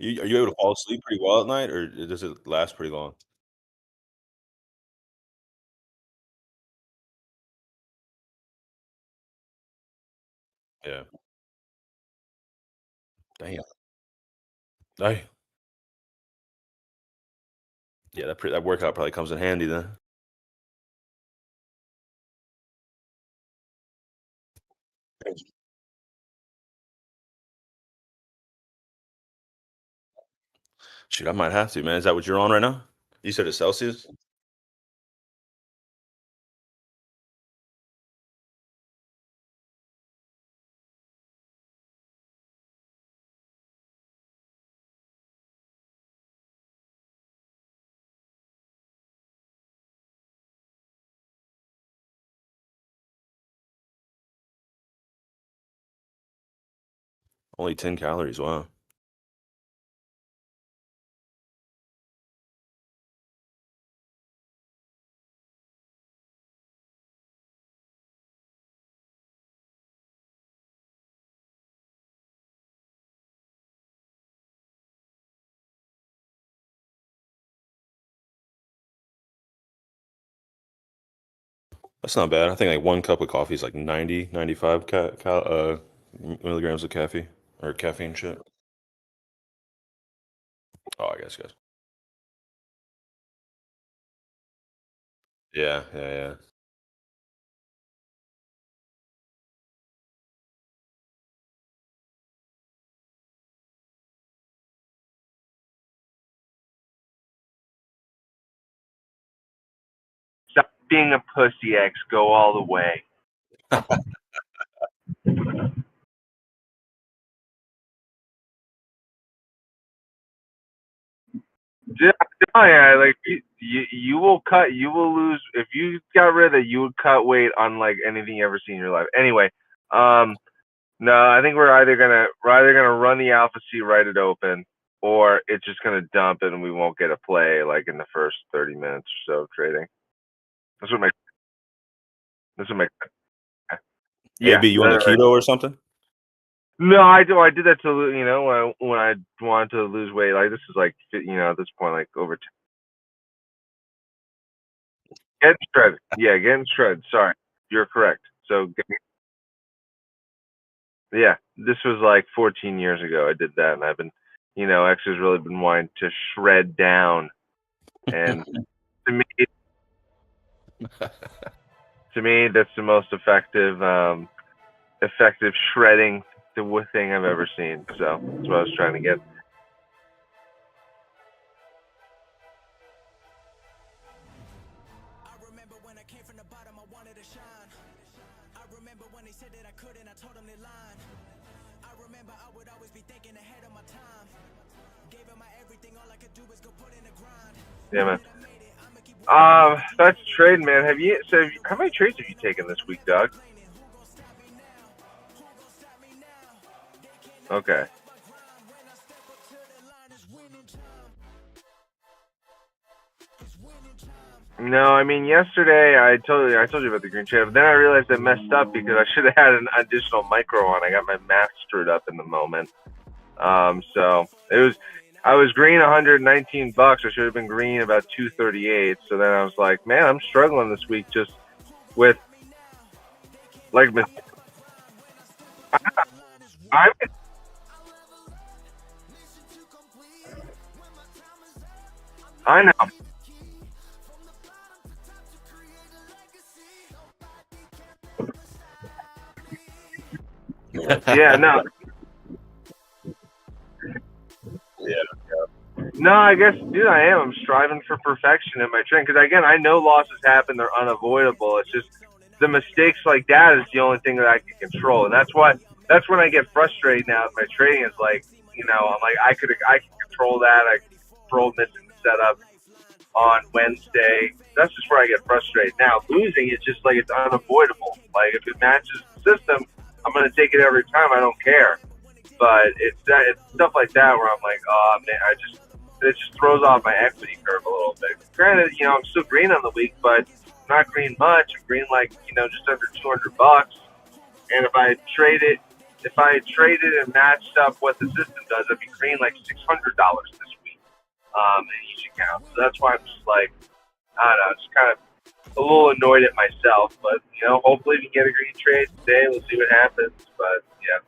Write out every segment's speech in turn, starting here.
Are you able to fall asleep pretty well at night, or does it last pretty long? Yeah. Damn. Damn. Yeah, that workout probably comes in handy then. Shoot, I might have to, man. Is that what you're on right now? You said it's Celsius? Only 10 calories, wow. That's not bad. I think like 1 cup of coffee is like 90, 95 milligrams of caffeine or caffeine shit. Oh, I guess. Yeah, yeah, yeah. Stop being a pussy X. Go all the way. Yeah, oh, yeah, like you will cut, you will lose if you got rid of it. You would cut weight unlike anything you ever seen in your life. Anyway, um, no, I think we're either gonna run the Alpha C, write it open, or it's just gonna dump it and we won't get a play like in the first 30 minutes or so of trading. That's what my that's what my yeah. AB, you on the keto or something? No, I do. I did that to when I wanted to lose weight. Like this is like at this point like over getting shredded. Yeah, getting shredded. Sorry, you're correct. So yeah, this was like 14 years ago. I did that, and I've been, X has really been wanting to shred down, and to me, that's the most effective shredding thing I've ever seen. So that's what I was trying to get. Yeah, man. That's trade, man. How many trades have you taken this week, Doug? Okay. No, I mean yesterday I told you about the green trade, but then I realized I messed up because I should have had an additional micro on. I got my math screwed up in the moment. So I was green 119 bucks. I should have been green about 238. So then I was like, man, I'm struggling this week just with like I I know. Yeah, no. Yeah. No, I guess, dude, I am. I'm striving for perfection in my training because, again, I know losses happen; they're unavoidable. It's just the mistakes like that is the only thing that I can control, and that's when I get frustrated now with my trading. Is like, I'm like, I can control that. I can control missing the setup on Wednesday. That's just where I get frustrated. Now losing, it's just like it's unavoidable. Like if it matches the system, I'm gonna take it every time. I don't care. But it's stuff like that where I'm like, oh man, it just throws off my equity curve a little bit. Granted, I'm still green on the week, but not green much. I'm green like just under 200 bucks. And if I trade it if I traded and matched up what the system does, I'd be green like $600 this week in each account. So that's why I'm just like, I don't know, just kind of a little annoyed at myself. But hopefully we can get a green trade today. We'll see what happens. But yeah.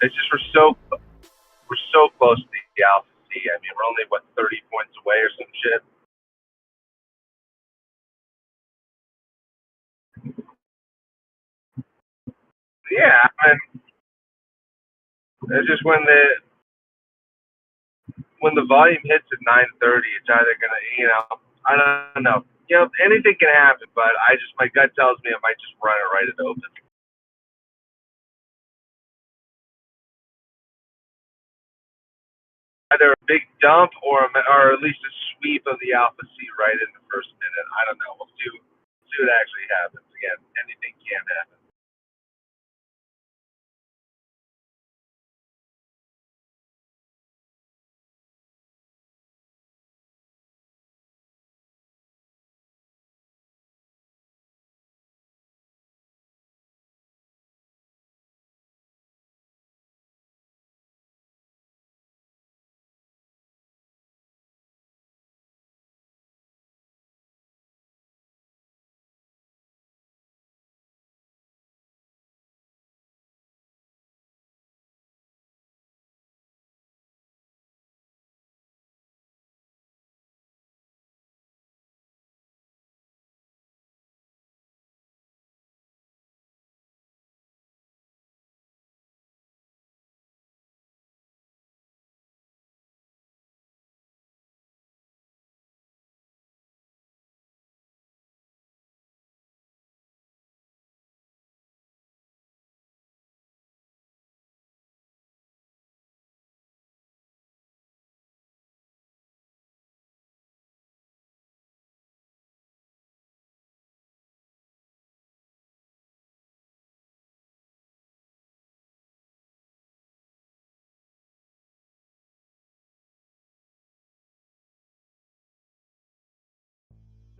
It's just we're so close to the Alpha C. I mean, we're only 30 points away or some shit. Yeah, I mean, it's just when the volume hits at 9:30, it's either gonna, I don't know. Anything can happen, but my gut tells me I might just run it right at the open. Either a big dump or at least a sweep of the Alpha C right in the first minute. I don't know. We'll see what actually happens. Again, anything can happen.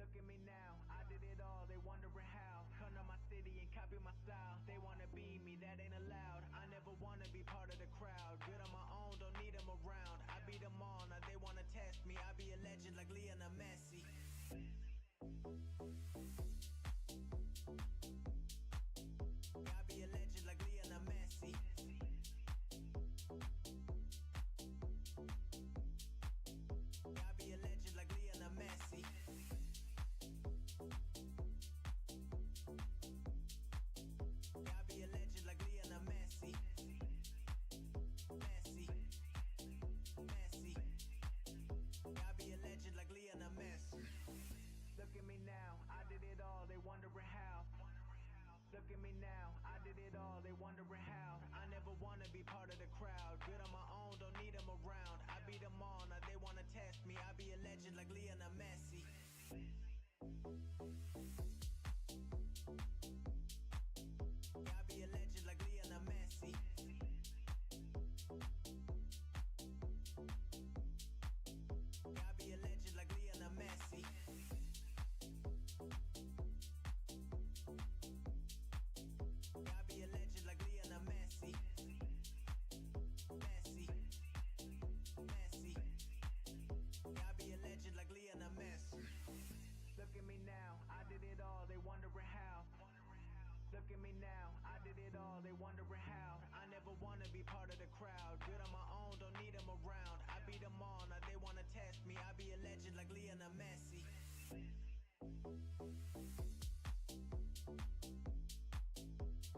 Look at me now, I did it all, they wondering how. Come to my city and copy my style. They wanna be me, that ain't allowed. I never wanna be part of the crowd. Good on my own, don't need them around. I beat them all, now they wanna test me. I be a legend like Lionel Messi. I be a legend like Lionel Messi. I be a legend like Lionel Messi. I be a legend like Lionel Messi. Messi. Messi. I be a legend like Lionel Messi. Look at me now, I did it all, they wondering how. Look at me now, I did it all, they wondering how. I never wanna be part of the crowd. Good on my own, don't need them around. I beat them all, now they wanna test me. I be a legend like Lionel Messi. I be a legend like Lionel Messi. I be a legend like Lionel Messi. I be a legend like Lionel Messi. Messi. Messi. I be a legend like Lionel Messi. Look at me now, I did it all, they wondering how. Look at me now, I did it all, they wondering how. I never wanna be part of the crowd. Good on my own, don't need them around. I beat them all, now they wanna test me. I be a legend like Lionel Messi.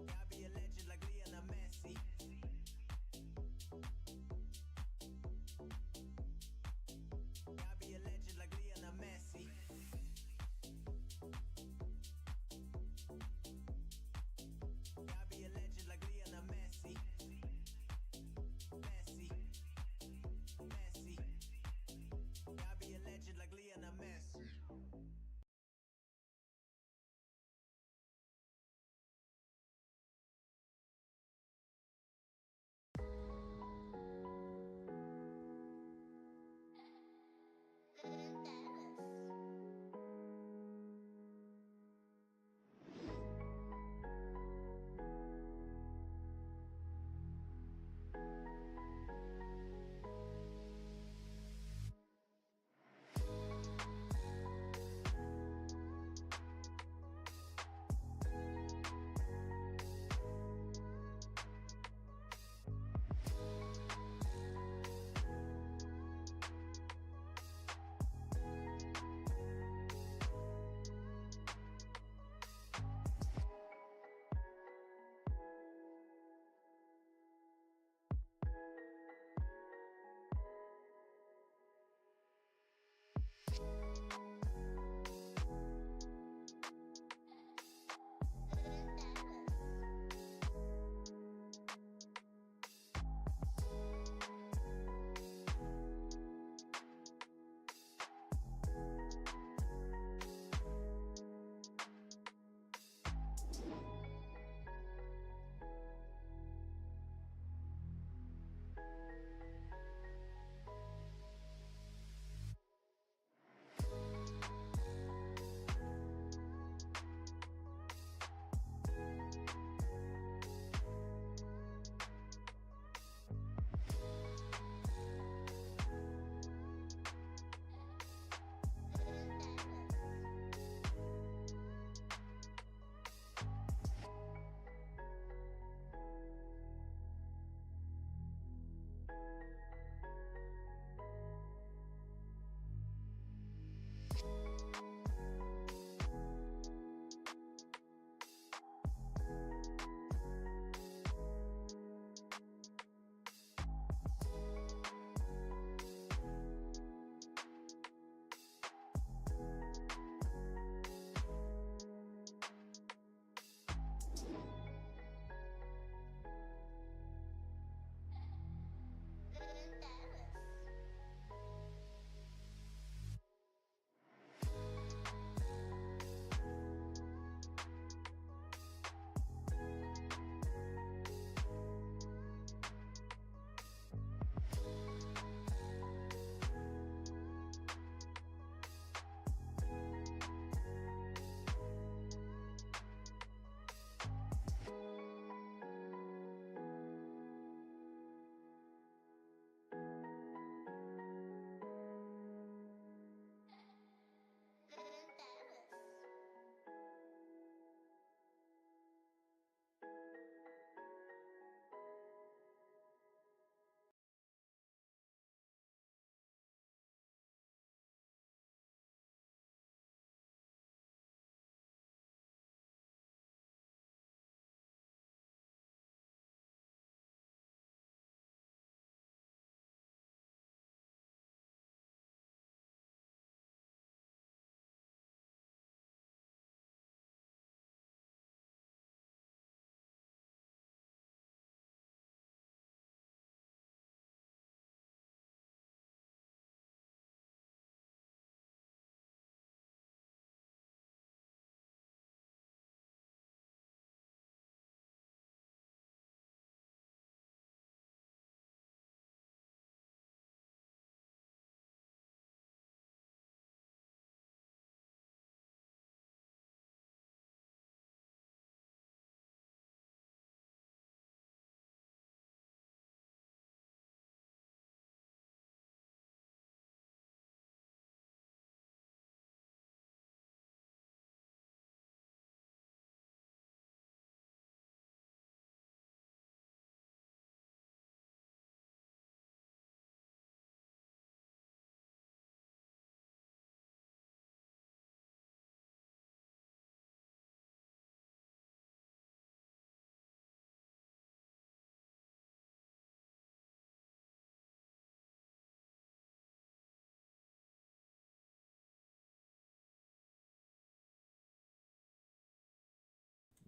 I be a legend like Lionel Messi. I be a legend like Lionel Messi. I be a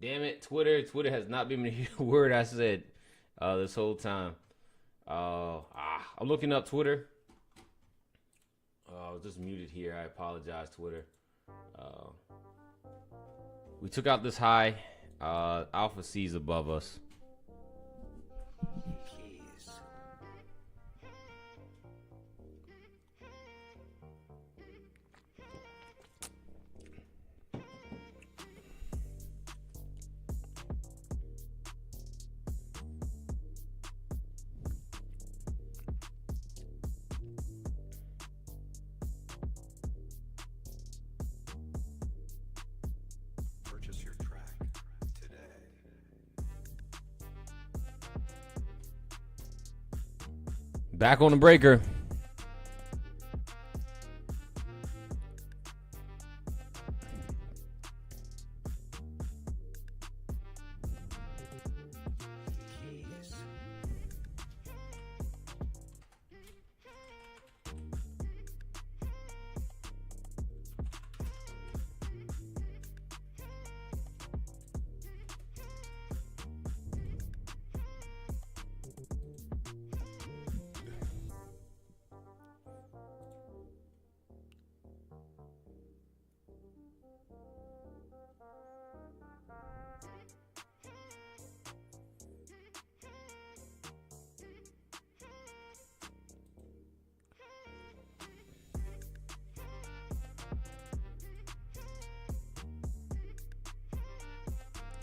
Damn it, Twitter. Twitter has not been the word I said this whole time. I'm looking up Twitter. I was just muted here. I apologize, Twitter. We took out this high. Alpha C's above us. Purchase your track today. Back on the breaker.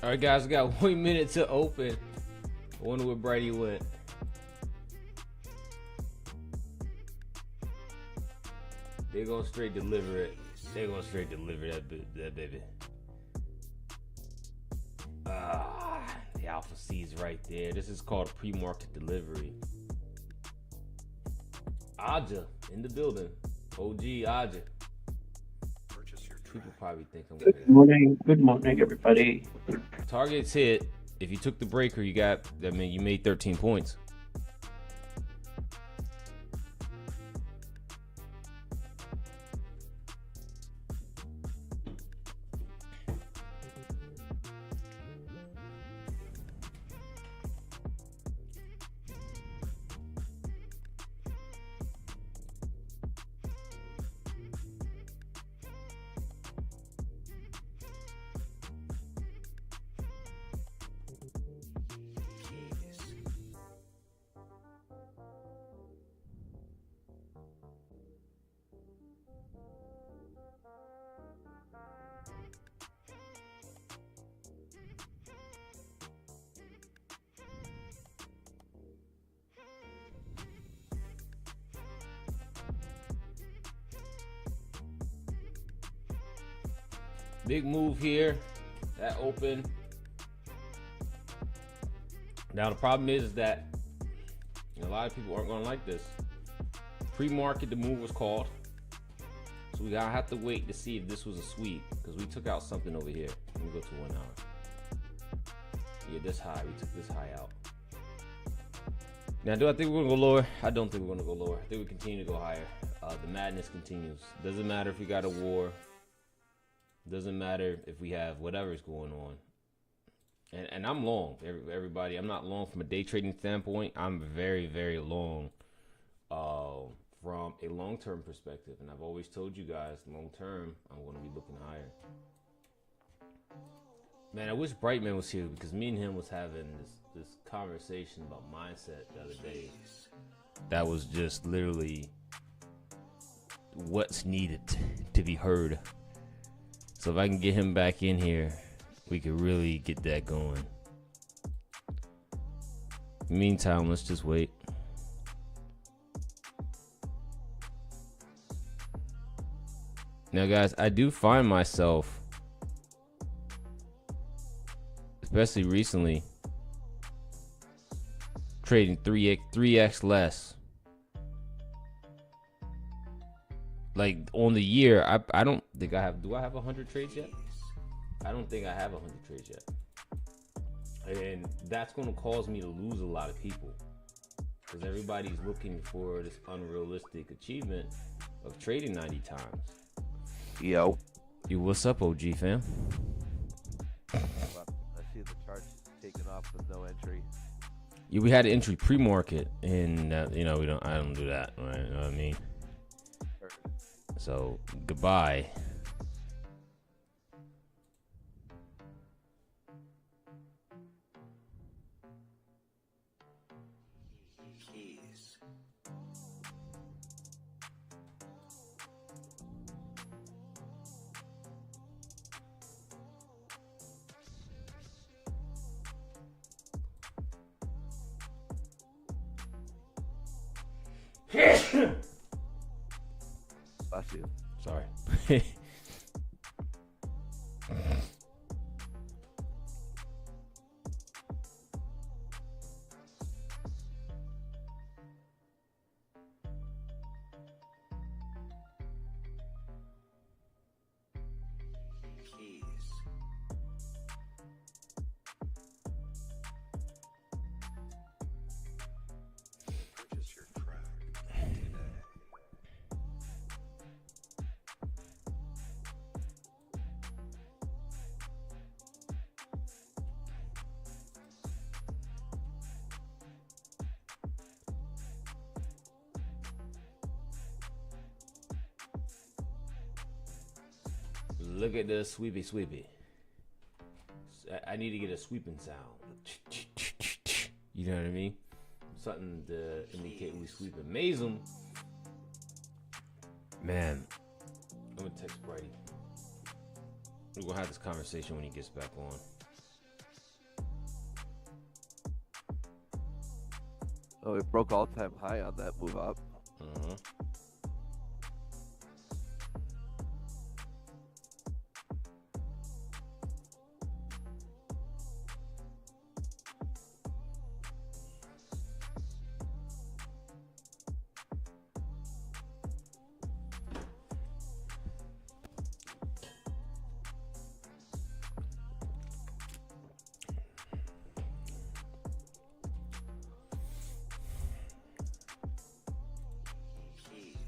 All right, guys, we got 1 minute to open. I wonder where Brady went. They're gonna straight deliver it. They're gonna straight deliver that baby. The Alpha C's right there. This is called pre-market delivery. Aja in the building. OG Aja. Purchase your track. People probably think I'm Good morning. Good morning, everybody. Targets hit. If you took the breaker, you made 13 points. Big move here. That open. Now the problem is that a lot of people aren't going to like this. Pre-market, the move was called. So we gotta have to wait to see if this was a sweep, because we took out something over here. Let me go to 1 hour. Yeah, this high. We took this high out. Now, do I think we're gonna go lower? I don't think we're gonna go lower. I think we continue to go higher. The madness continues. Doesn't matter if we got a war. Doesn't matter if we have whatever's going on. And I'm long, everybody. I'm not long from a day trading standpoint. I'm very, very long from a long-term perspective. And I've always told you guys, long-term, I'm going to be looking higher. Man, I wish Brightman was here, because me and him was having this conversation about mindset the other day. That was just literally what's needed to be heard. So if I can get him back in here, we could really get that going. Meantime, let's just wait. Now, guys, I do find myself, especially recently, trading 3x less. Like on the year, I don't think I have. Do I have 100 trades yet? I don't think I have 100 trades yet. And that's going to cause me to lose a lot of people, because everybody's looking for this unrealistic achievement of trading 90 times. Yo. What's up, OG fam? seeing the charts taken off with no entry. Yeah, we had entry pre-market, and you know I don't do that, right? You know what I mean? So goodbye. Keys. Bless you. Sorry. Keys. Purchase your track today. Look at the sweepy. I need to get a sweeping sound. You know what I mean? Something to indicate we sweeping. Maisem. Man, I'm gonna text Brady. We're gonna have this conversation when he gets back on. Oh, it broke all-time high on that move up. Uh-huh. Keys.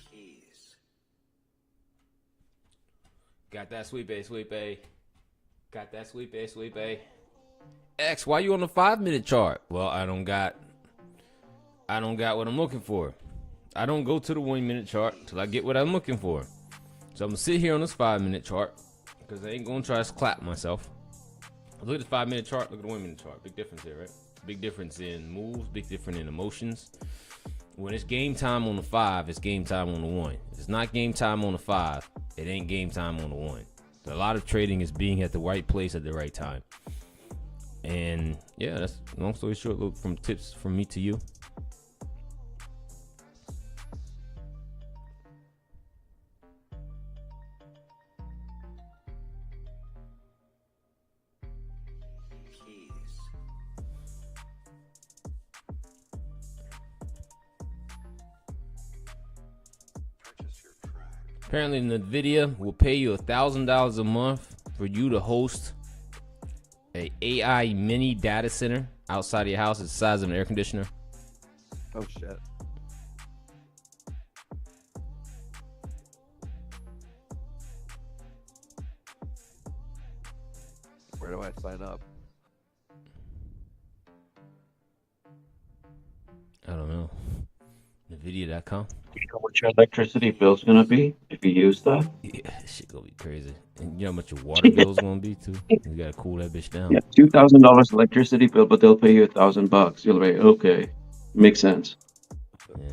Keys. Got that sweep A. Got that sweep A. X, why you on the 5-minute chart? Well, I don't got what I'm looking for. I don't go to the 1-minute chart till I get what I'm looking for. So I'm gonna sit here on this 5-minute chart because I ain't gonna try to clap myself. Look at the 5-minute chart. Look at the 1-minute chart. Big difference here, right? Big difference in moves. Big difference in emotions. When it's game time on the 5, it's game time on the 1. If it's not game time on the 5, it ain't game time on the 1. So a lot of trading is being at the right place at the right time. And yeah, that's long story short. Look, from tips from me to you. Keys. Purchase your track. Apparently, NVIDIA will pay you $1,000 a month for you to host a AI mini data center outside of your house. It's the size of an air conditioner. Oh shit. Where do I sign up? I don't know. NVIDIA.com. You know what your electricity bill's gonna be if you use that? Yeah, this shit gonna be crazy. And you know how much your water bill's gonna be too? You gotta cool that bitch down. Yeah, $2,000 electricity bill, but they'll pay you $1,000. You'll be okay. Makes sense. Yeah.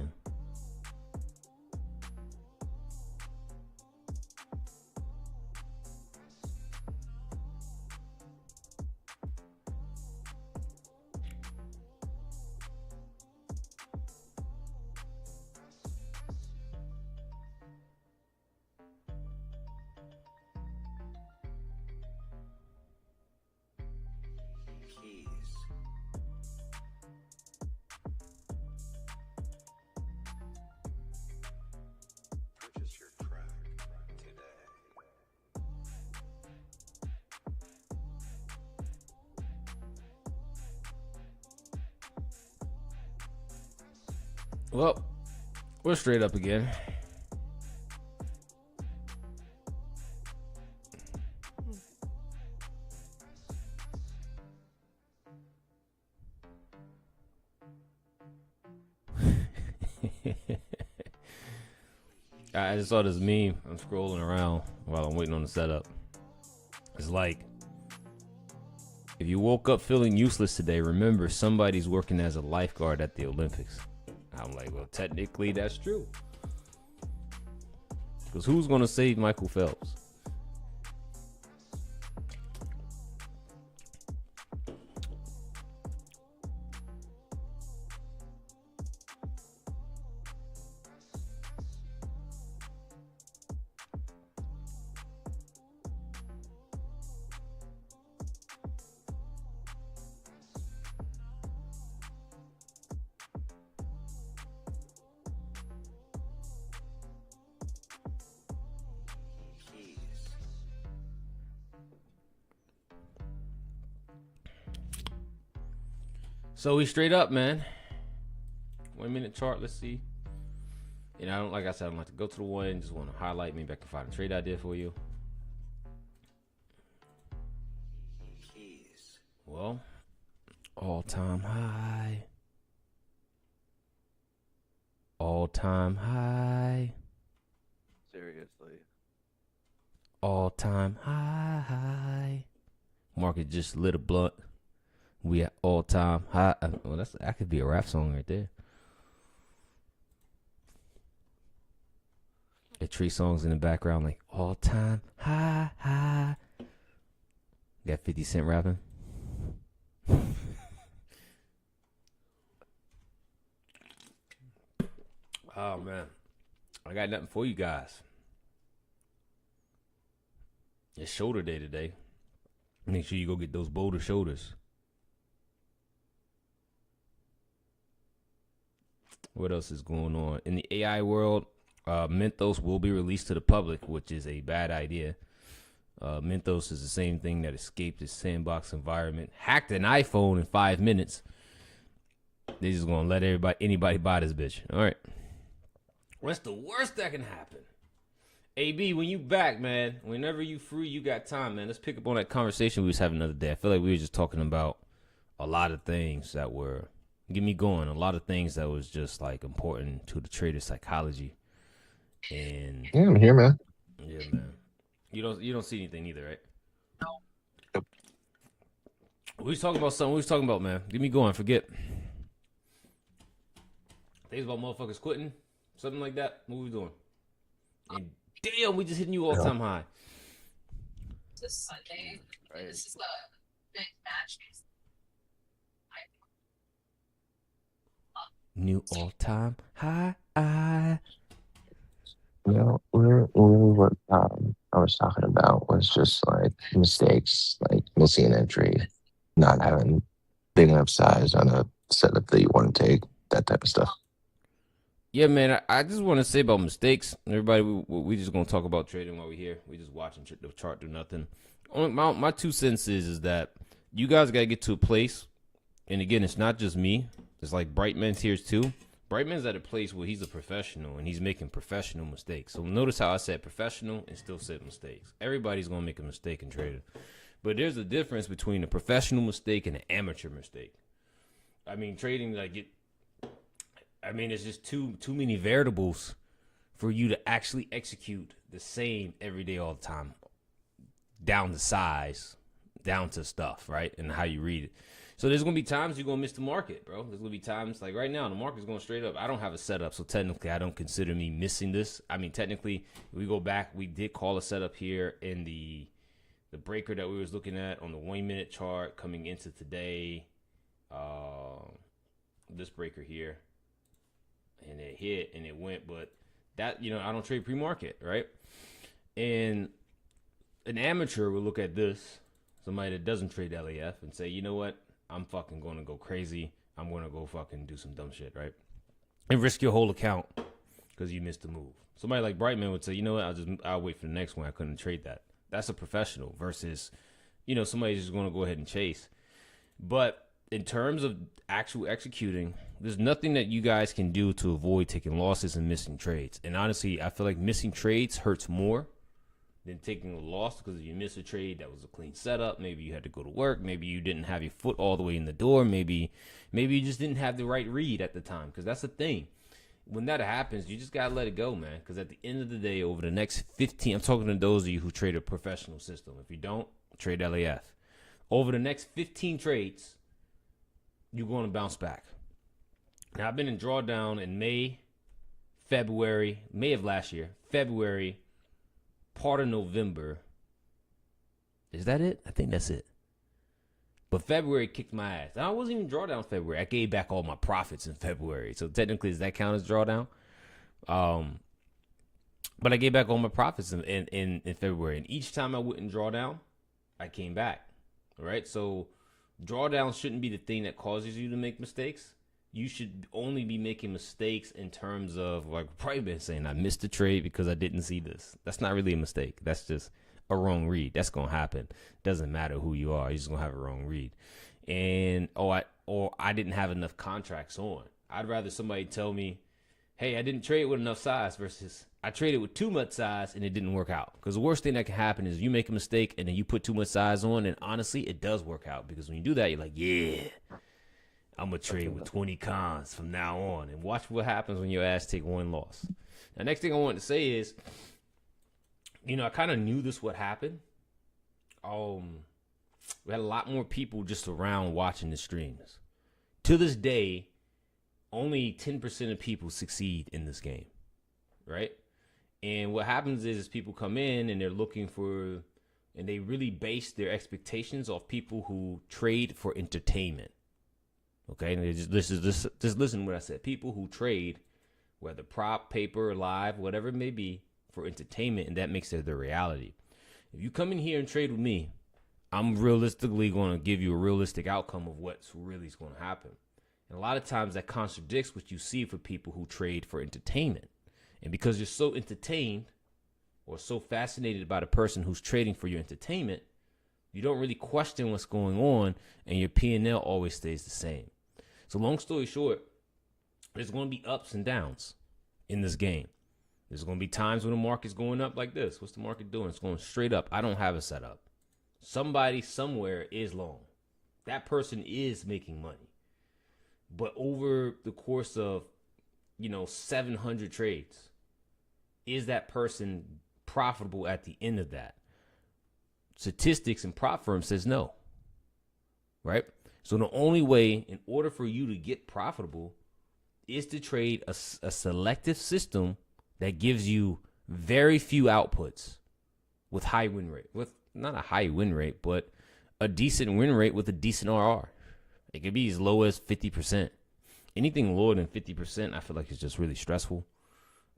Keys. Well, we're straight up again. I just saw this meme. I'm scrolling around while I'm waiting on the setup. It's like, if you woke up feeling useless today, remember somebody's working as a lifeguard at the Olympics. I'm like, well, technically that's true. Because who's going to save Michael Phelps? So we straight up, man. 1 minute chart. Let's see. I don't, like I said, I don't like to go to the one. Just want to highlight. Maybe I can find a trade idea for you. Well, all-time high. All-time high. Seriously. All-time high. Market just lit a blunt. We at all-time high. Well, that could be a rap song right there. The tree songs in the background, like all-time high, high. Got 50 Cent rapping. Oh man, I got nothing for you guys. It's shoulder day today. Make sure you go get those Boulder shoulders. What else is going on? In the AI world, Mythos will be released to the public, which is a bad idea. Mythos is the same thing that escaped its sandbox environment, hacked an iPhone in 5 minutes. They just gonna let anybody buy this bitch. All right. What's the worst that can happen? AB, when you back, man, whenever you free, you got time, man. Let's pick up on that conversation we was having the other day. I feel like we were just talking about a lot of things that were get me going. A lot of things that was just like important to the trader psychology. And Yeah, I'm here, man. yeah, man. You don't see anything either, right? Nope. We was talking about something. We was talking about, man. Get me going. Forget. Things about motherfuckers quitting, something like that. What we doing? And damn, we just hitting you all time high. This Sunday, Right. this is a big match. New all time high. What I was talking about was just like mistakes, like missing an entry, not having big enough size on a setup that you want to take, that type of stuff. Yeah, man. I just want to say about mistakes. Everybody, we just gonna talk about trading while we're here. We just watching the chart do nothing. My 2 cents is that you guys gotta get to a place, and again, it's not just me. It's like Brightman's here too. Brightman's at a place where he's a professional and he's making professional mistakes. So notice how I said professional and still said mistakes. Everybody's gonna make a mistake in trading, but there's a difference between a professional mistake and an amateur mistake. I mean, trading it's just too many variables for you to actually execute the same every day all the time, down to size, down to stuff, right, and how you read it. So there's going to be times you're going to miss the market, bro. There's going to be times, like right now, the market's going straight up. I don't have a setup, so technically I don't consider me missing this. I mean, technically, we go back, we did call a setup here in the breaker that we was looking at on the 1 minute chart coming into today. This breaker here. And it hit and it went, but that, I don't trade pre-market, right? And an amateur will look at this, somebody that doesn't trade LAF, and say, you know what? I'm fucking going to go crazy. I'm going to go fucking do some dumb shit, right? And risk your whole account because you missed the move. Somebody like Brightman would say, you know what? I'll wait for the next one. I couldn't trade that. That's a professional versus, somebody's just going to go ahead and chase. But in terms of actual executing, There's nothing that you guys can do to avoid taking losses and missing trades. And honestly, I feel like missing trades hurts more than taking a loss, because if you miss a trade that was a clean setup, maybe you had to go to work, maybe you didn't have your foot all the way in the door, maybe you just didn't have the right read at the time, because that's the thing. When that happens, you just gotta let it go, man, because at the end of the day, over the next 15, I'm talking to those of you who trade a professional system. If you don't, trade LAF. Over the next 15 trades, you're going to bounce back. Now, I've been in drawdown in May of last year, February, part of November. Is that it? I think that's it. But February kicked my ass. I wasn't even drawdown February. I gave back all my profits in February. So technically, does that count as drawdown? But I gave back all my profits in February. And each time I wouldn't draw down, I came back. All right? So drawdown shouldn't be the thing that causes you to make mistakes. You should only be making mistakes in terms of, like, probably been saying, I missed a trade because I didn't see this. That's not really a mistake. That's just a wrong read. That's going to happen. Doesn't matter who you are. You're just going to have a wrong read. And, I didn't have enough contracts on. I'd rather somebody tell me, hey, I didn't trade with enough size versus I traded with too much size and it didn't work out. Because the worst thing that can happen is you make a mistake and then you put too much size on, and honestly, it does work out. Because when you do that, you're like, yeah, I'm going to trade with 20 cons from now on. And watch what happens when your ass take one loss. The next thing I want to say is, I kind of knew this would happen. We had a lot more people just around watching the streams. To this day, only 10% of people succeed in this game, right? And what happens is people come in and they're looking for, and they really base their expectations off people who trade for entertainment. Okay, and just listen to what I said. People who trade, whether prop, paper, live, whatever it may be, for entertainment, and that makes it their reality. If you come in here and trade with me, I'm realistically going to give you a realistic outcome of what's really going to happen. And a lot of times that contradicts what you see for people who trade for entertainment. And because you're so entertained or so fascinated by the person who's trading for your entertainment, you don't really question what's going on, and your P&L always stays the same. So long story short, there's going to be ups and downs in this game. There's going to be times when the market's going up like this. What's the market doing? It's going straight up. I don't have a setup. Somebody somewhere is long. That person is making money. But over the course of, 700 trades, is that person profitable at the end of that? Statistics and prop firm says no. Right? So the only way, in order for you to get profitable, is to trade a selective system that gives you very few outputs with high win rate. With not a high win rate, but a decent win rate with a decent RR. It could be as low as 50%. Anything lower than 50%, I feel like it's just really stressful.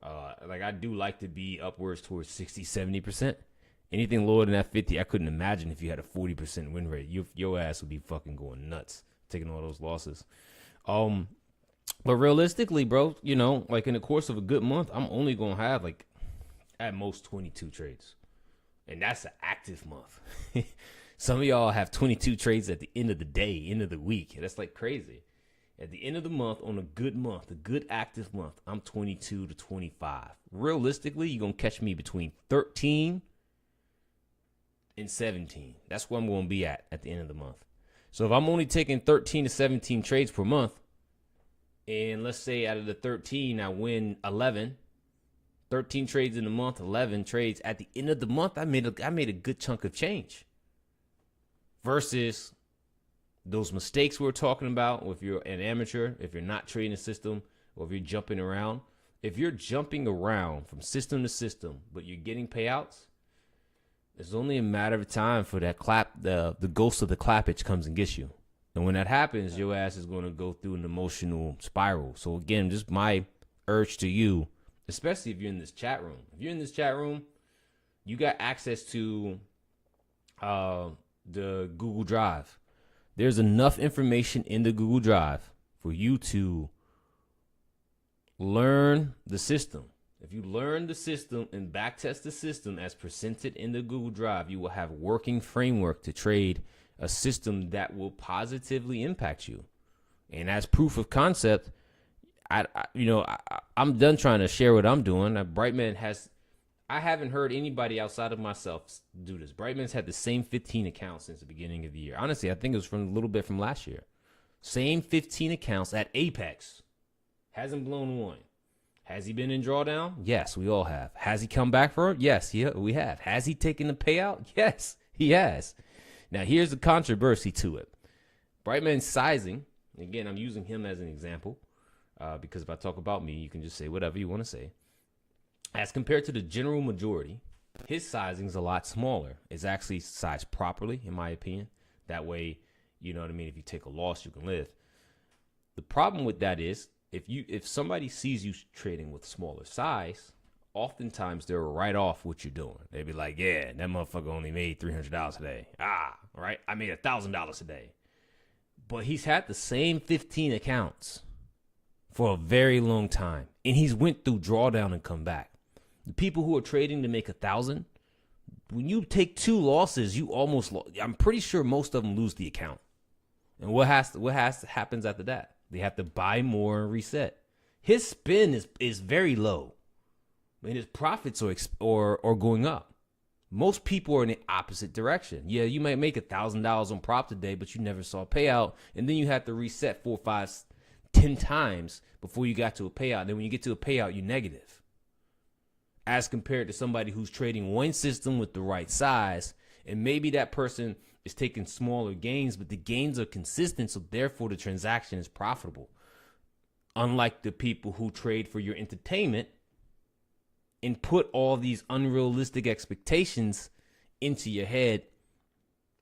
I do like to be upwards towards 60, 70%. Anything lower than that 50, I couldn't imagine if you had a 40% win rate. Your ass would be fucking going nuts, taking all those losses. But realistically, bro, in the course of a good month, I'm only going to have, at most 22 trades. And that's an active month. Some of y'all have 22 trades at the end of the day, end of the week. That's crazy. At the end of the month, on a good month, a good active month, I'm 22 to 25. Realistically, you're going to catch me between 13 and 17. That's where I'm going to be at the end of the month. So if I'm only taking 13 to 17 trades per month, and let's say out of the 13, I win 11, 13 trades in a month, 11 trades. At the end of the month, I made a good chunk of change. Versus those mistakes we were talking about, if you're an amateur, if you're not trading a system, or if you're jumping around. If you're jumping around from system to system, but you're getting payouts, it's only a matter of time for that the ghost of the clappage comes and gets you. And when that happens, your ass is going to go through an emotional spiral. So again, just my urge to you, especially if you're in this chat room. If you're in this chat room, you got access to the Google Drive. There's enough information in the Google Drive for you to learn the system. If you learn the system and backtest the system as presented in the Google Drive, you will have working framework to trade a system that will positively impact you. And as proof of concept, I'm done trying to share what I'm doing. Brightman I haven't heard anybody outside of myself do this. Brightman's had the same 15 accounts since the beginning of the year. Honestly, I think it was from a little bit from last year. Same 15 accounts at Apex. Hasn't blown one. Has he been in drawdown? Yes, we all have. Has he come back for it? Yes, we have. Has he taken the payout? Yes, he has. Now, here's the controversy to it. Brightman's sizing, again, I'm using him as an example, because if I talk about me, you can just say whatever you want to say. As compared to the general majority, his sizing is a lot smaller. It's actually sized properly, in my opinion. That way, you know what I mean? If you take a loss, you can live. The problem with that is, if somebody sees you trading with smaller size, oftentimes they'll write off what you're doing. They'll be like, yeah, that motherfucker only made $300 today. Right? I made $1,000 today. But he's had the same 15 accounts for a very long time. And he's went through drawdown and come back. The people who are trading to make 1,000, when you take 2 losses, you almost I'm pretty sure most of them lose the account. And what happens after that? They have to buy more and reset. His spin is very low, and his profits are going up. Most people are in the opposite direction. Yeah, you might make $1,000 on prop today, but you never saw a payout, and then you have to reset 4, 5, 10 times before you got to a payout. Then when you get to a payout, you're negative. As compared to somebody who's trading one system with the right size, and maybe that person is taking smaller gains, but the gains are consistent, so therefore the transaction is profitable. Unlike the people who trade for your entertainment and put all these unrealistic expectations into your head.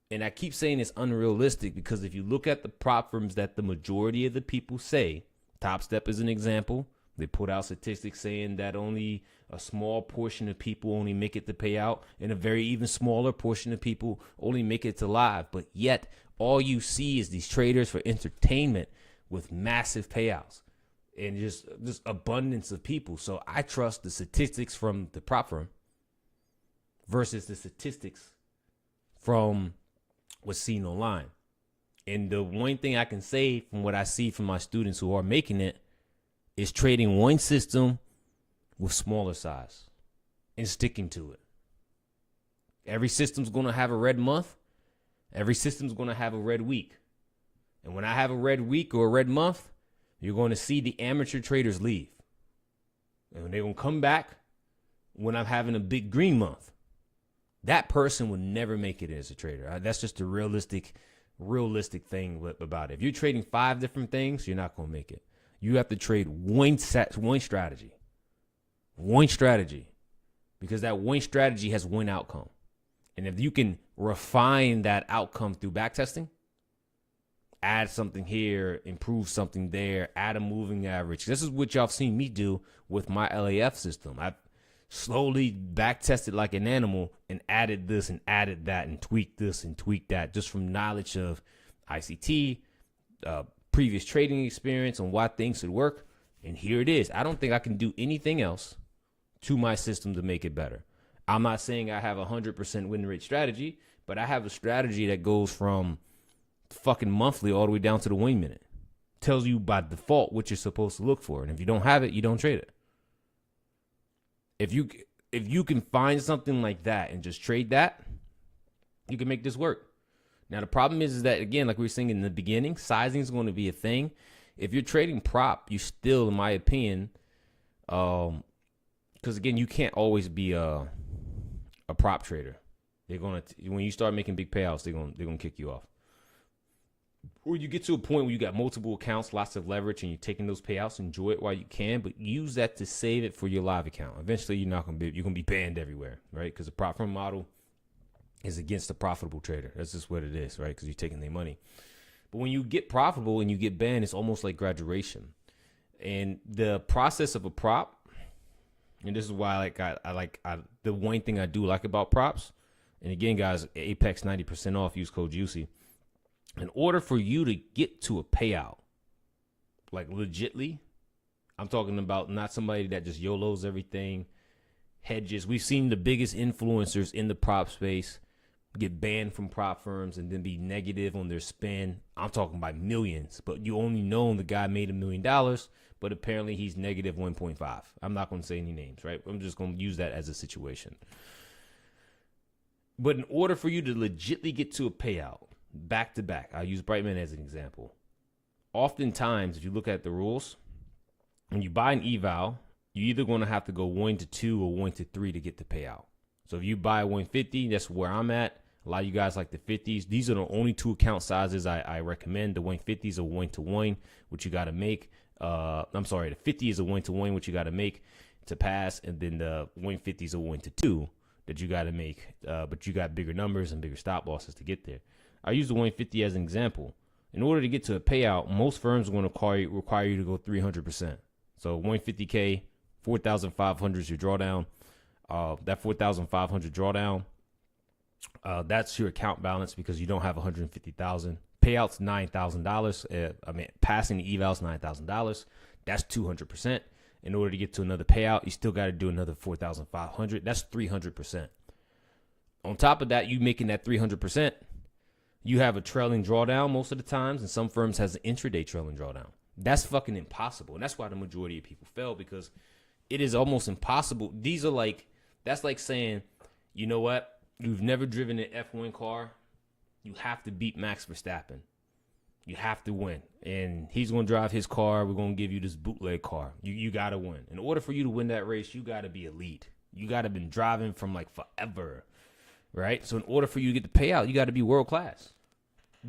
And I keep saying it's unrealistic because if you look at the prop firms that the majority of the people say, Top Step is an example. They put out statistics saying that only a small portion of people only make it to payout, and a very even smaller portion of people only make it to live. But yet, all you see is these traders for entertainment with massive payouts and just abundance of people. So I trust the statistics from the prop firm versus the statistics from what's seen online. And the one thing I can say from what I see from my students who are making it is trading one system with smaller size and sticking to it. Every system's going to have a red month. Every system's going to have a red week. And when I have a red week or a red month, you're going to see the amateur traders leave. And they're going to come back when I'm having a big green month. That person will never make it as a trader. That's just a realistic thing about it. If you're trading 5 different things, you're not going to make it. You have to trade one strategy. One strategy. Because that one strategy has one outcome. And if you can refine that outcome through backtesting, add something here, improve something there, add a moving average. This is what y'all seen me do with my LAF system. I've slowly backtested like an animal and added this and added that and tweaked this and tweaked that just from knowledge of ICT, previous trading experience on why things should work. And here it is. I don't think I can do anything else to my system to make it better. I'm not saying I have a 100% win rate strategy, but I have a strategy that goes from fucking monthly all the way down to the win minute. Tells you by default what you're supposed to look for. And if you don't have it, you don't trade it. If you can find something like that and just trade that, you can make this work. Now, the problem is that, again, like we were saying in the beginning, sizing is going to be a thing. If you're trading prop, you still, in my opinion, because, again, you can't always be a prop trader. They're going to, when you start making big payouts, they're going to kick you off. Or you get to a point where you got multiple accounts, lots of leverage, and you're taking those payouts. Enjoy it while you can, but use that to save it for your live account. Eventually, you're going to be banned everywhere, right? Because the prop firm model is against a profitable trader. That's just what it is, right? Because you're taking their money. But when you get profitable and you get banned, it's almost like graduation. And the process of a prop, and this is why the one thing I do like about props, and again, guys, Apex 90% off, use code JUICY. In order for you to get to a payout, like legitly, I'm talking about not somebody that just YOLOs everything, hedges. We've seen the biggest influencers in the prop space get banned from prop firms and then be negative on their spin. I'm talking about millions, but you only know the guy made $1 million, but apparently he's negative 1.5. I'm not going to say any names, right? I'm just going to use that as a situation. But in order for you to legitly get to a payout back to back, I'll use Brightman as an example. Oftentimes, if you look at the rules, when you buy an eval, you're either going to have to go 1 to 2 or 1 to 3 to get the payout. So if you buy 150, that's where I'm at. A lot of you guys like the 50s. These are the only 2 account sizes I recommend. The 150s are 1 to 1, which you got to make. I'm sorry, the 50 is a 1 to 1, which you got to make to pass, and then the 150s are 1 to 2 that you got to make. But you got bigger numbers and bigger stop losses to get there. I use the 150 as an example. In order to get to a payout, most firms are going to require you to go 300%. So 150K, 4,500 is your drawdown. That 4,500 drawdown, that's your account balance because you don't have 150,000. Payouts $9,000. I mean, passing the evals $9,000. That's 200%. In order to get to another payout, you still got to do another 4,500. That's 300%. On top of that, you making that 300%. You have a trailing drawdown most of the times, and some firms has an intraday trailing drawdown. That's fucking impossible, and that's why the majority of people fail, because it is almost impossible. These are like, that's like saying, you know what? You've never driven an F1 car. You have to beat Max Verstappen. You have to win, and he's going to drive his car. We're going to give you this bootleg car. You got to win. In order for you to win that race, you got to be elite. You got to been driving from like forever, right? So in order for you to get the payout, you got to be world class.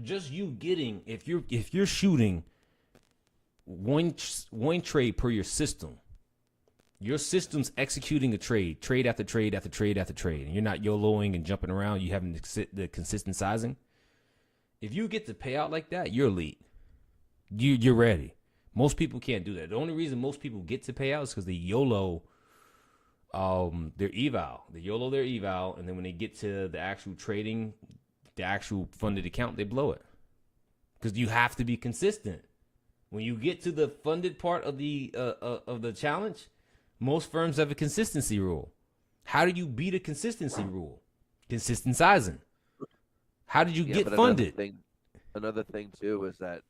Just you getting, if you're shooting one trade per your system, your system's executing a trade after trade after trade after trade, and you're not YOLOing and jumping around. You having the consistent sizing. If you get the payout like that, you're elite. You're ready. Most people can't do that. The only reason most people get to payout is because they YOLO their eval. They YOLO their eval, and then when they get to the actual trading, the actual funded account, they blow it. Because you have to be consistent. When you get to the funded part of the challenge, most firms have a consistency rule. How do you beat a consistency rule? Consistent sizing. How did you get funded? Another thing too is that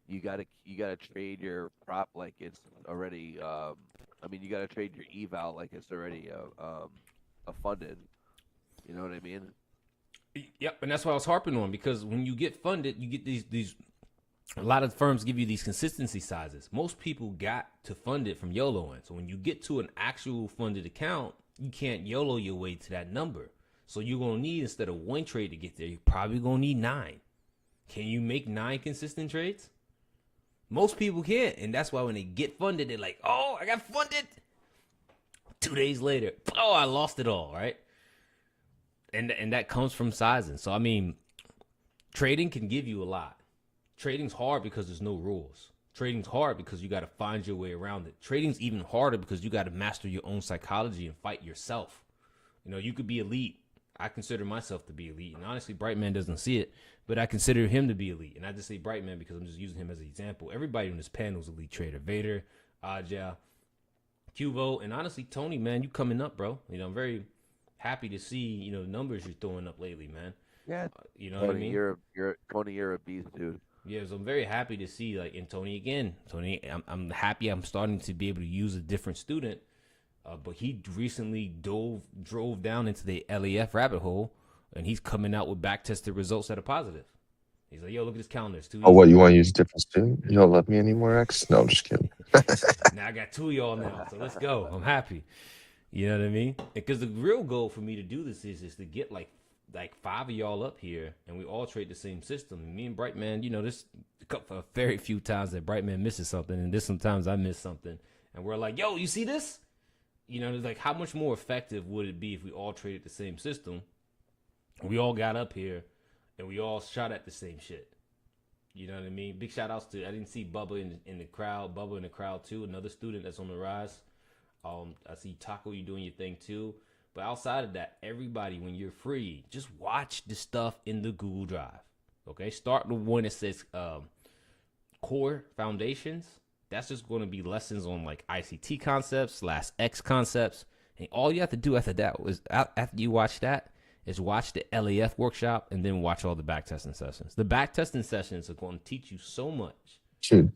you gotta trade your prop like it's already. You gotta trade your eval like it's already a funded. You know what I mean? Yep, and that's what I was harping on, because when you get funded, you get these. A lot of firms give you these consistency sizes. Most people got to fund it from YOLOing. So when you get to an actual funded account, you can't YOLO your way to that number. So you're going to need, instead of 1 trade to get there, you're probably going to need 9. Can you make 9 consistent trades? Most people can't. And that's why when they get funded, they're like, oh, I got funded. 2 days later, oh, I lost it all, right? And that comes from sizing. So, I mean, trading can give you a lot. Trading's hard because there's no rules. Trading's hard because you got to find your way around it. Trading's even harder because you got to master your own psychology and fight yourself. You know, you could be elite. I consider myself to be elite. And honestly, Brightman doesn't see it, but I consider him to be elite. And I just say Brightman because I'm just using him as an example. Everybody on this panel is elite trader. Vader, Aja, Cuvo, and honestly, Tony, man, you coming up, bro. You know, I'm very happy to see, you know, the numbers you're throwing up lately, man. Yeah. You know what I mean? You're a beast, dude. Yeah, so I'm very happy to see, like, in Tony again. Tony, I'm happy I'm starting to be able to use a different student. But he recently drove down into the LEF rabbit hole, and he's coming out with back-tested results that are positive. He's like, yo, look at this calendar. It's 2 Oh, what, you want to use a different student? You don't love me anymore, X? No, I'm just kidding. Now I got 2 of y'all now, so let's go. I'm happy. You know what I mean? Because the real goal for me to do this is to get like 5 of y'all up here, and we all trade the same system. And me and Brightman, you know, there's a very few times that Brightman misses something, and there's sometimes I miss something. And we're like, yo, you see this? You know, it's like, how much more effective would it be if we all traded the same system? We all got up here, and we all shot at the same shit. You know what I mean? Big shout outs to, I didn't see Bubba in the crowd. Bubba in the crowd, too. Another student that's on the rise. I see Taco, you doing your thing, too. But outside of that, everybody, when you're free, just watch the stuff in the Google Drive. Okay? Start the one that says Core Foundations. That's just going to be lessons on like ICT concepts / X concepts. And all you have to do after that is, after you watch that, is watch the LAF workshop and then watch all the back testing sessions. The back testing sessions are going to teach you so much. Dude,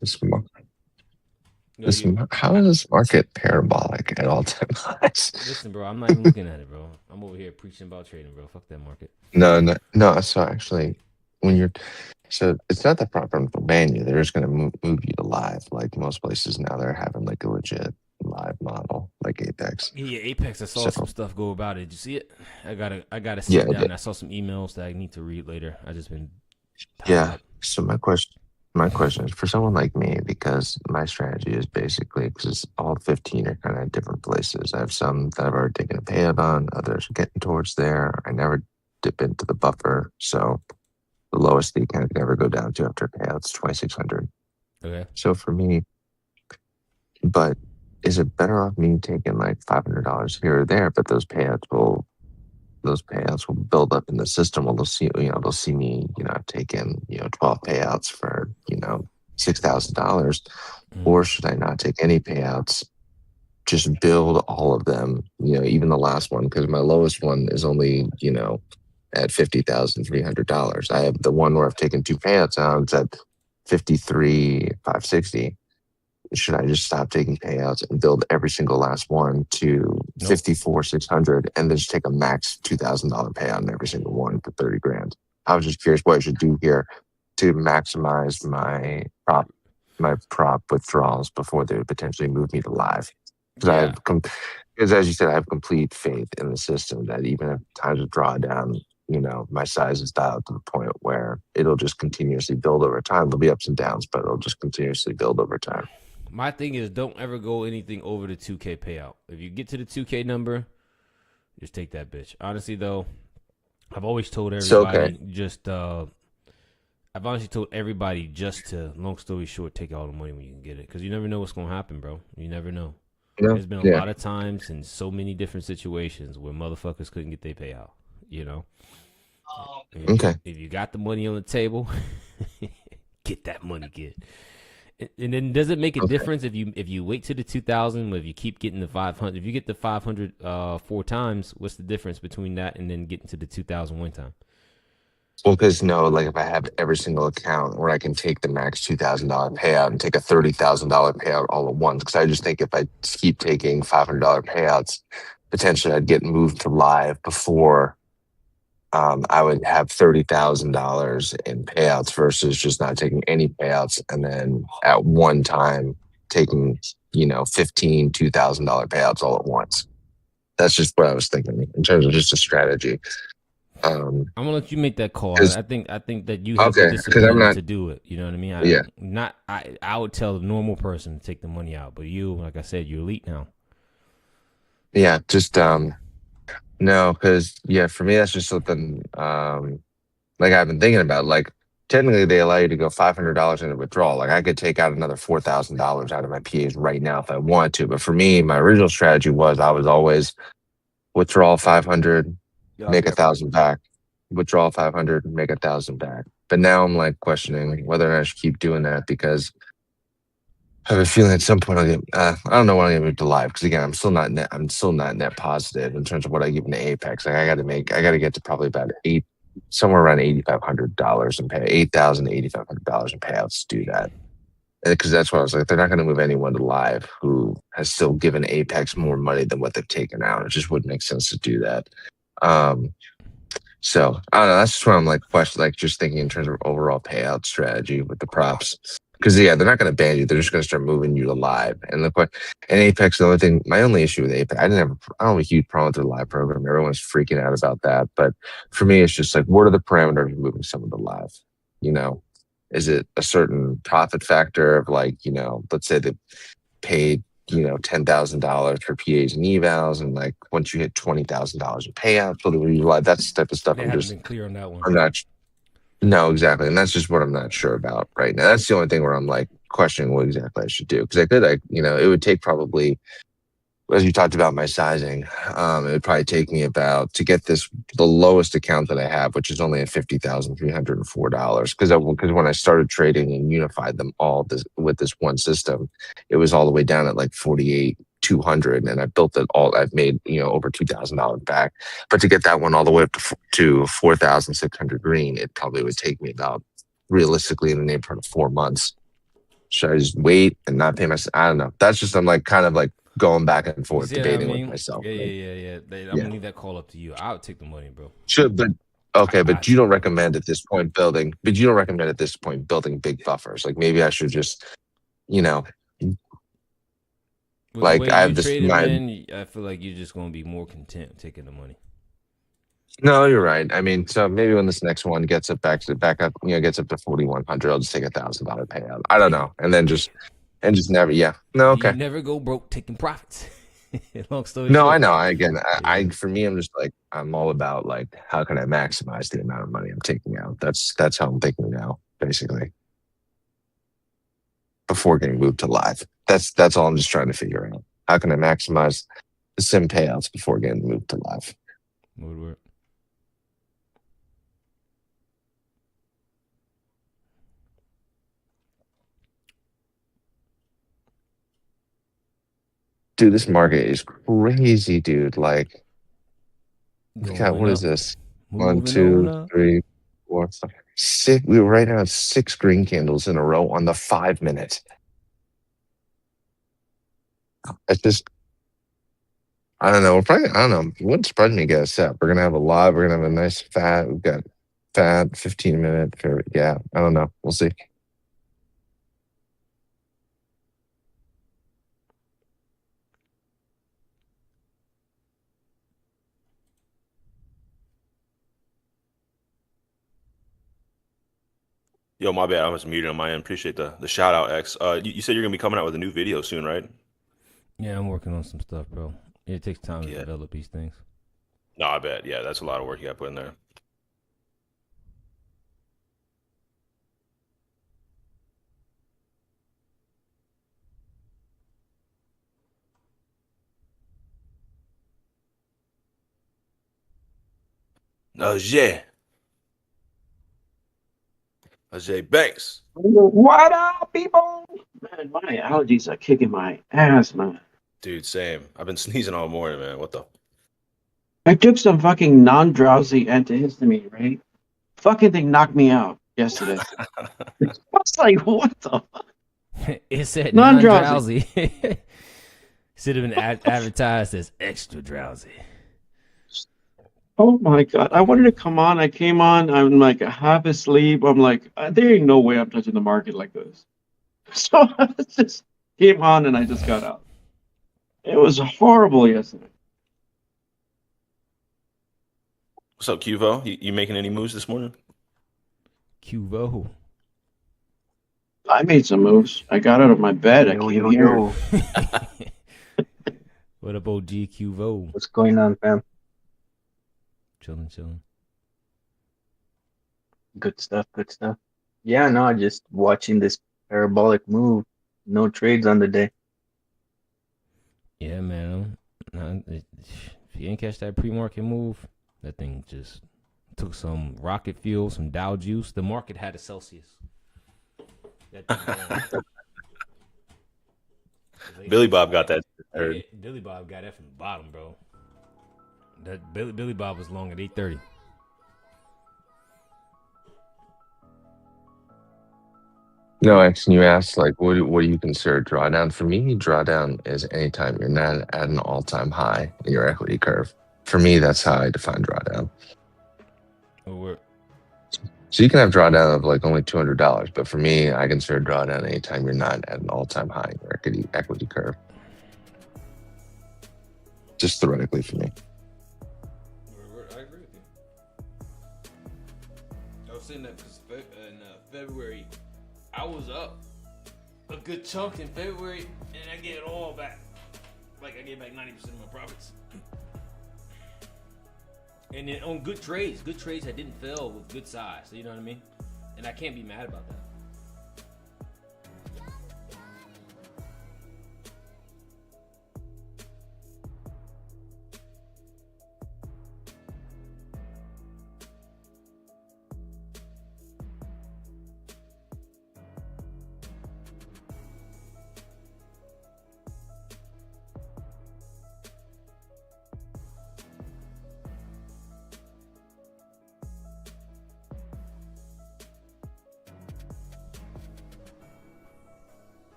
You know, how is this market parabolic at all times? listen, bro, I'm not even looking at it, bro. I'm over here preaching about trading, bro. Fuck that market. No. So actually, so it's not the problem to ban you. They're just going to move you to live. Like most places now, they're having like a legit live model, like Apex. Yeah, Apex. I saw So- some stuff go about it. Did you see it? I gotta sit Yeah, I down. did. And I saw some emails that I need to read later. I just been tied Yeah. up. So my question is for someone like me, because my strategy is basically because all 15 are kind of different places. I have some that I've already taken a payout on, others are getting towards there. I never dip into the buffer, so the lowest that you can ever go down to after payouts 2,600. Okay. So for me, but is it better off me taking like $500 here or there? But those payouts will build up in the system. Well, they'll see me, taking 12 payouts for $6,000, or should I not take any payouts? Just build all of them, even the last one, because my lowest one is only at $50,300. I have the one where I've taken 2 payouts out. It's at 53,560. Should I just stop taking payouts and build every single last one to 54,600 and then just take a max $2,000 payout on every single one for 30 grand? I was just curious what I should do here to maximize my prop withdrawals before they would potentially move me to live. Because as you said, I have complete faith in the system that even if times of drawdown, my size is dialed to the point where it'll just continuously build over time. There'll be ups and downs, but it'll just continuously build over time. My thing is, don't ever go anything over the 2K payout. If you get to the 2K number, just take that bitch. Honestly, though, I've always told everybody just to, long story short, take all the money when you can get it. Because you never know what's going to happen, bro. You never know. Yeah. There's been a lot of times in so many different situations where motherfuckers couldn't get their payout, Okay. If you got the money on the table, get that money, kid. And then does it make a difference if you wait to the 2,000, if you keep getting the 500? If you get the 500 4 times, what's the difference between that and then getting to the 2,000 one time? Well, because like if I have every single account where I can take the max $2,000 payout and take a $30,000 payout all at once, because I just think if I keep taking $500 payouts, potentially I'd get moved to live before I would have $30,000 in payouts versus just not taking any payouts and then at one time taking $15,000, $2,000 payouts all at once. That's just what I was thinking in terms of just a strategy. I'm gonna let you make that call. I think that you have Okay, the 'cause discipline I'm not- to do it. You know what I mean? Yeah. I would tell the normal person to take the money out, but you, like I said, you're elite now. Yeah, just no, because for me that's just something like I've been thinking about. Like technically they allow you to go $500 in a withdrawal. Like I could take out another $4,000 out of my PAs right now if I want to. But for me, my original strategy was I was always withdraw 500, make 1,000 back, withdraw 500, make 1,000 back. But now I'm like questioning whether or not I should keep doing that because I have a feeling at some point I'll get. I don't know when I'll get moved to live because again, I'm still not net positive in terms of what I give into Apex. Like I got to get to probably about somewhere around $8,500 and pay $8,000 to $8,500 in payouts to do that. Because that's what I was like. They're not going to move anyone to live who has still given Apex more money than what they've taken out. It just wouldn't make sense to do that. So I don't know. That's just why I'm like just thinking in terms of overall payout strategy with the props. Because they're not going to ban you. They're just going to start moving you to live. And Apex, my only issue with Apex, I don't have a huge problem with their live program. Everyone's freaking out about that. But for me, it's just like, what are the parameters of moving someone to live? Is it a certain profit factor of like, let's say they paid, $10,000 for PAs and evals, and like once you hit $20,000 in payouts, whether you live, that's the type of stuff They haven't been clear on that one. I'm not. No, exactly, and that's just what I'm not sure about right now. That's the only thing where I'm like questioning what exactly I should do because it would take probably, as you talked about my sizing, it would probably take me about to get the lowest account that I have, which is only at $50,304. Because when I started trading and unified them all with this one system, it was all the way down at like 200, and I built it all. I've made over $2,000 back. But to get that one all the way up to 4,600 green, it probably would take me about realistically in the neighborhood of 4 months. Should I just wait and not pay myself? I don't know. That's just I'm like kind of like going back and You forth, see what I debating mean? with myself. Yeah, like, yeah. I'm gonna leave that call up to you. I would take the money, bro. Should but okay, I but you don't recommend at this point building. But you don't recommend at this point building big buffers. Like maybe I should just, With like the way I you have this traded, my. man, I feel like you're just gonna be more content taking the money. No, you're right. I mean, so maybe when this next one gets it back up, gets up to 4,100, I'll just take $1,000 payout. I don't know, and then just never. Yeah, no, okay. You never go broke taking profits. Long story No, short. I know. I for me, I'm just like I'm all about like how can I maximize the amount of money I'm taking out. That's how I'm thinking now, basically. Before getting moved to live, that's all I'm just trying to figure out. How can I maximize the sim payouts before getting moved to live? Woodward. Dude, this market is crazy, dude. Like, God, what is Moving up. this? One, Moving on two, up. 3, 4, 5, 6. We were right now at 6 green candles in a row on the 5 minute. It's just, I don't know. I don't know. It wouldn't surprise me to get a set. We're gonna have a live. We're gonna have a nice fat. We've got fat 15-minute. Yeah, I don't know. We'll see. Yo, my bad. I was muted on my end. Appreciate the shout out, X. You said you're gonna be coming out with a new video soon, right? Yeah, I'm working on some stuff, bro. It takes time to Yeah. develop these things. No, I bet. Yeah, that's a lot of work you got to put in there. Ajay. Ajay Banks. What up, people? Man, my allergies are kicking my ass, man. Dude, same. I've been sneezing all morning, man. What the? I took some fucking non-drowsy antihistamine, right? Fucking thing knocked me out yesterday. I was like, what the fuck? It said Non-drowsy. non-drowsy. Should have been advertised as extra drowsy. Oh my god! I wanted to come on. I came on. I'm like half asleep. I'm like, there ain't no way I'm touching the market like this. So I just came on and I just got out. It was horrible yesterday. What's up, Cuvo? You making any moves this morning? Cuvo. I made some moves. I got out of my bed. I came here. What up, OG Cuvo? What's going on, fam? Chilling. Good stuff, good stuff. Yeah, no, just watching this parabolic move. No trades on the day. Yeah, man. If you didn't catch that pre-market move, that thing just took some rocket fuel, some Dow juice. The market had a Celsius. That thing, Billy Bob got that. Yeah, Billy Bob got that from the bottom, bro. That Billy Bob was long at 8:30. No, X, and you asked like, what do you consider drawdown? For me, drawdown is anytime you're not at an all-time high in your equity curve. For me, that's how I define drawdown. So you can have drawdown of like only $200, but for me, I consider drawdown anytime you're not at an all-time high in your equity curve. Just theoretically for me. I agree with you. I was saying that because in February, I was up a good chunk in February, and I get it all back. Like I get back 90% of my profits. And then on good trades that didn't fail with good size. So you know what I mean? And I can't be mad about that.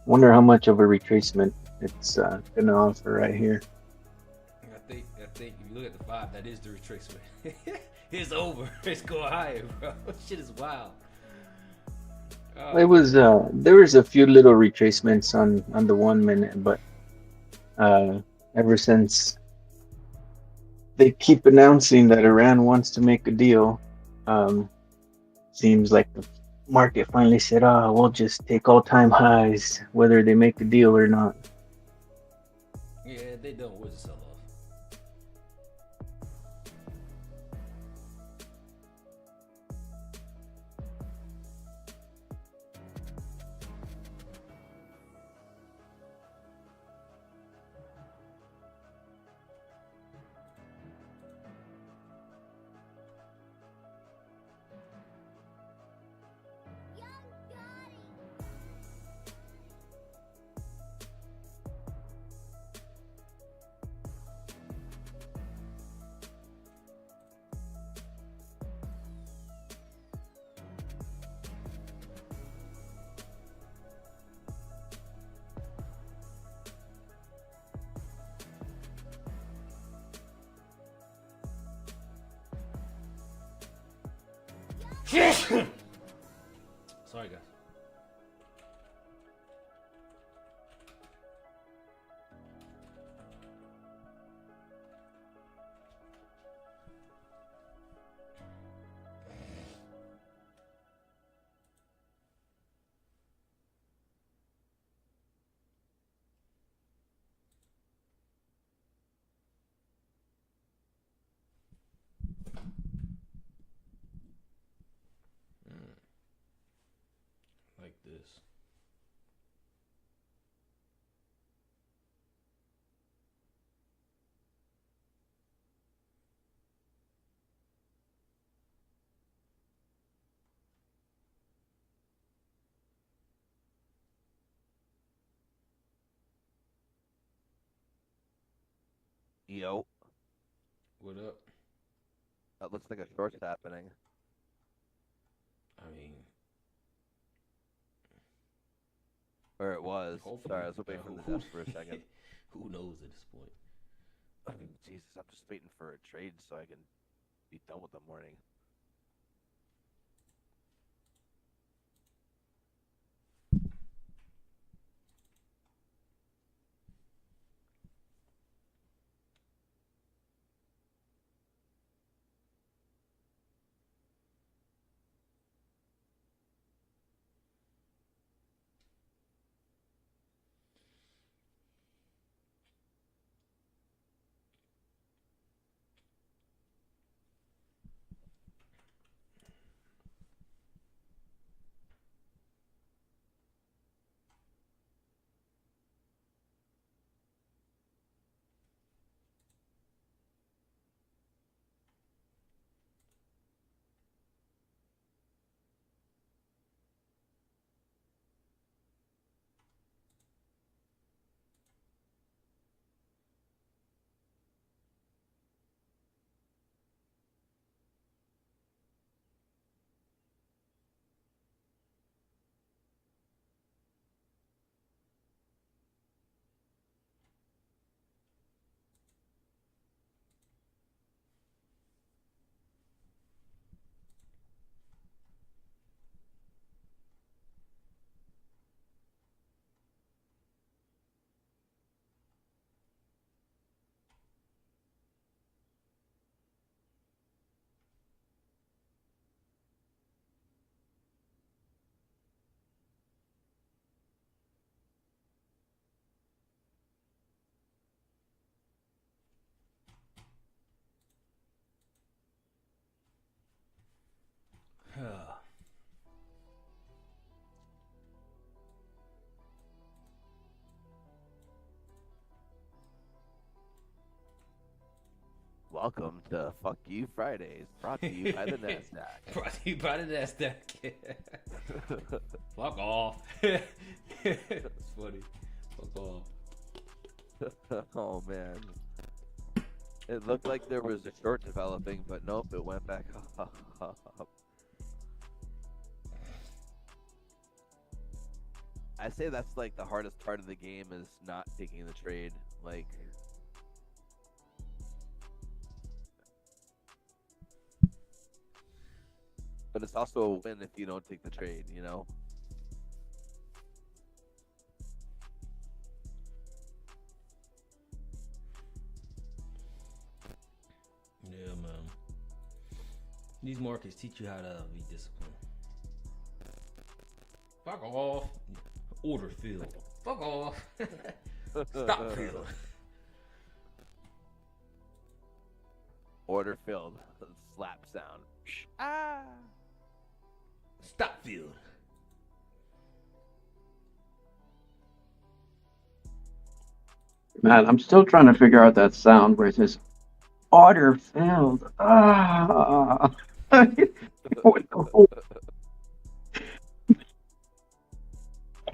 Wonder how much of a retracement it's gonna offer right here. I think if you look at the 5, that is the retracement. It's over. It's going higher, bro. Shit is wild. It was there was a few little retracements on the 1 minute, but ever since they keep announcing that Iran wants to make a deal, seems like the market finally said, "Ah, we'll just take all-time highs, whether they make a deal or not." Yeah, they don't. Where's the sell off? Sorry, guys. Like this. Yo, What up? that looks like a short's happening. I mean, Or it was. hopefully. Sorry, I was waiting for the depths for a second. Who knows at this point? Jesus, I'm just waiting for a trade so I can be done with the morning. Welcome to Fuck You Fridays, brought to you by the NASDAQ. Brought to you by the NASDAQ. Fuck off. It's funny. Fuck off. Oh man. It looked like there was a short developing, but nope, it went back up. I say that's like the hardest part of the game is not taking the trade. Like, but it's also a win if you don't take the trade. You know. Yeah, man. These markets teach you how to be disciplined. Fuck off. Order filled. Fuck off. Stop filled. Order filled. Slap sound. Ah. Stop filled. Man, I'm still trying to figure out that sound where it says order failed. Ah.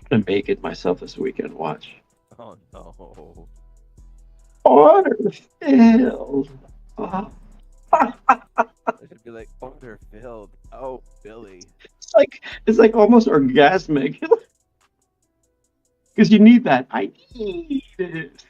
I'm gonna make it myself this weekend. Watch. Oh no. Order failed. Ah. It should be like order filled. Oh, Billy. It's like almost orgasmic. Because you need that. I need it.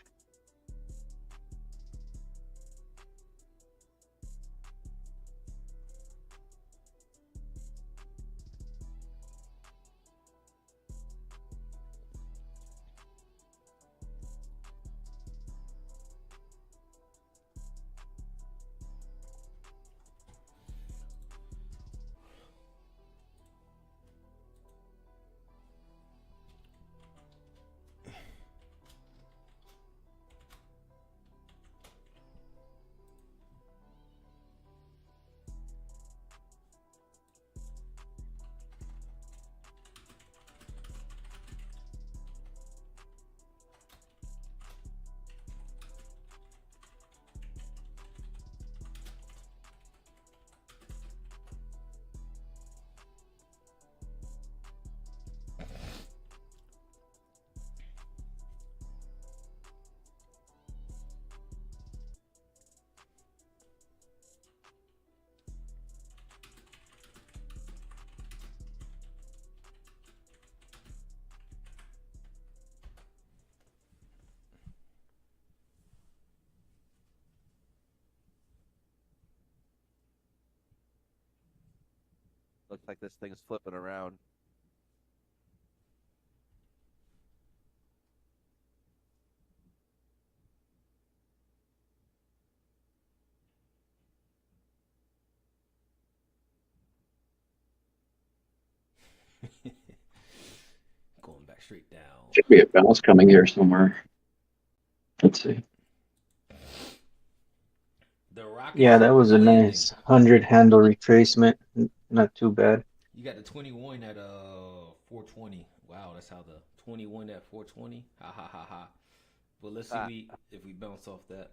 Looks like this thing's flipping around. Going back straight down. Should be a bounce coming here somewhere. Let's see. The Rockets. Yeah, that was a landing. nice 100 handle retracement. Not too bad. You got the 21 at 420. Wow, that's how the 21 at 420. Ha ha ha ha. But let's see if we bounce off that.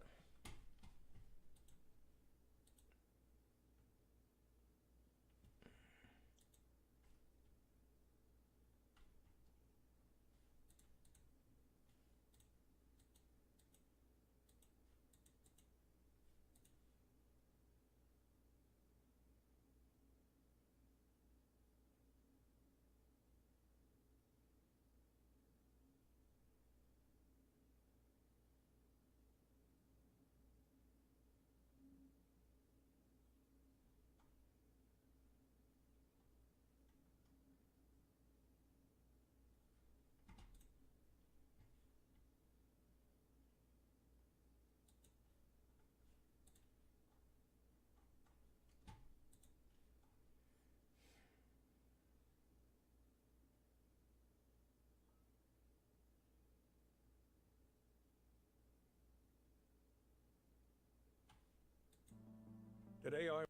Today I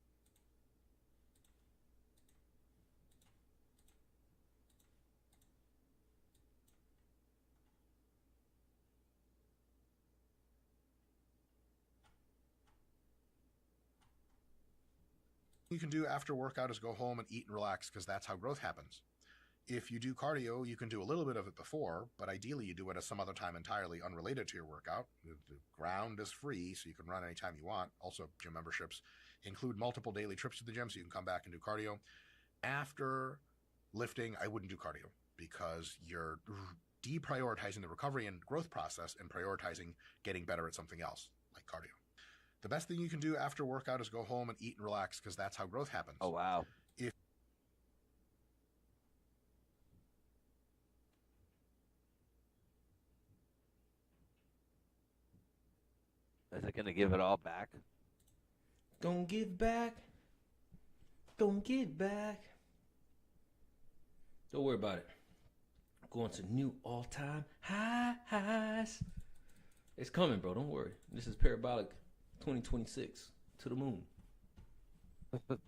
you can do after workout is go home and eat and relax because that's how growth happens. If you do cardio, you can do a little bit of it before, but ideally you do it at some other time entirely unrelated to your workout. The ground is free, so you can run anytime you want. Also, gym memberships include multiple daily trips to the gym, so you can come back and do cardio. After lifting, I wouldn't do cardio. because you're deprioritizing the recovery and growth process and prioritizing getting better at something else, like cardio. The best thing you can do after workout is go home and eat and relax because that's how growth happens. Oh wow. If Is it gonna give it all back? Don't give back. Don't get back. Don't worry about it. Going to new all-time highs. It's coming, bro. Don't worry. This is Parabolic 2026 to the moon. My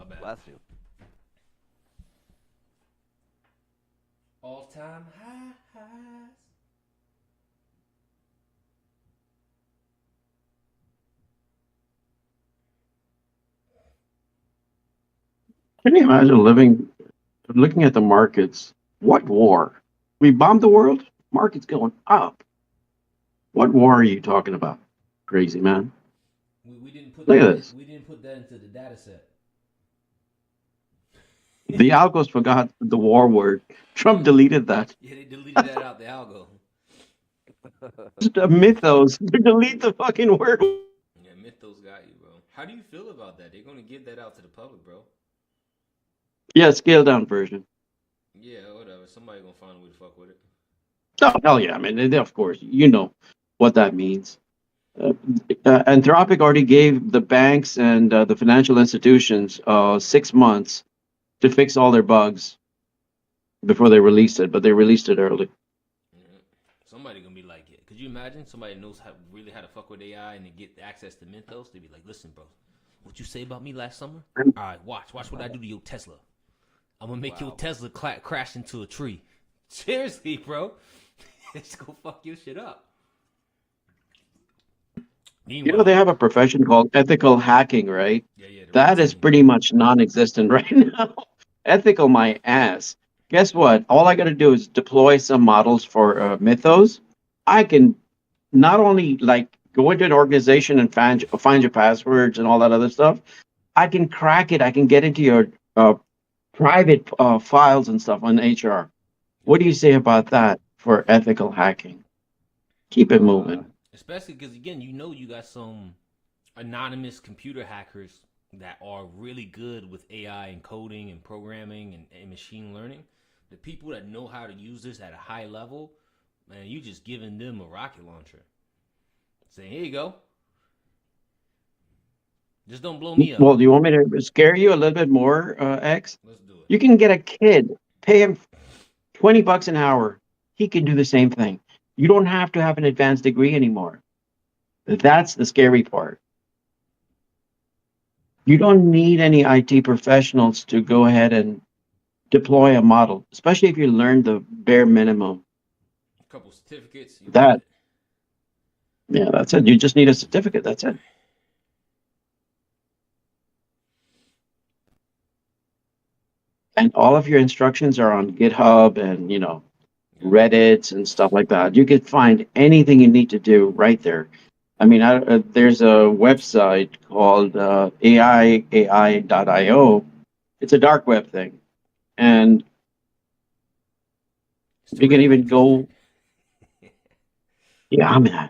bad. Bless you. All-time highs. Can you imagine looking at the markets? What war? We bombed the world? Market's going up. What war are you talking about? Crazy, man. We didn't put Look at that. this. We didn't put that into the data set. The algos forgot the war word. Trump deleted that. Yeah, they deleted that out the algo. Just a mythos. Delete the fucking word. Yeah, Mythos got you, bro. How do you feel about that? They're gonna give that out to the public, bro. Yeah, scaled down version. Yeah, whatever. Somebody gonna find a way to fuck with it. Oh, hell yeah, man. Of course, you know what that means. Anthropic already gave the banks and the financial institutions 6 months to fix all their bugs before they released it, but they released it early. Yeah. Somebody gonna be like, yeah. Could you imagine somebody knows really how to fuck with AI and they get access to Mythos? They be like, listen, bro, what you say about me last summer? All right, watch what I do to your Tesla. I'm gonna make your Tesla crash into a tree. Seriously, bro, it's gonna fuck your shit up. You know, they have a profession called ethical hacking, right? Yeah. That is pretty much non-existent right now. Ethical, my ass. Guess what? All I got to do is deploy some models for Mythos. I can not only like go into an organization and find your passwords and all that other stuff. I can crack it. I can get into your private files and stuff on HR. What do you say about that for ethical hacking? Keep it moving. Especially because, again, you know you got some anonymous computer hackers that are really good with AI and coding and programming and machine learning. The people that know how to use this at a high level, man, you just giving them a rocket launcher. Saying, here you go. Just don't blow me up. Well, do you want me to scare you a little bit more, X? Let's do it. You can get a kid, pay him $20 an hour. He can do the same thing. You don't have to have an advanced degree anymore. That's the scary part. You don't need any IT professionals to go ahead and deploy a model, especially if you learn the bare minimum. A couple certificates. Yeah, that's it. You just need a certificate. That's it. And all of your instructions are on GitHub and, Reddit and stuff like that. You could find anything you need to do right there. I mean, there's a website called AIAI.io. It's a dark web thing. And you can even go, yeah, man,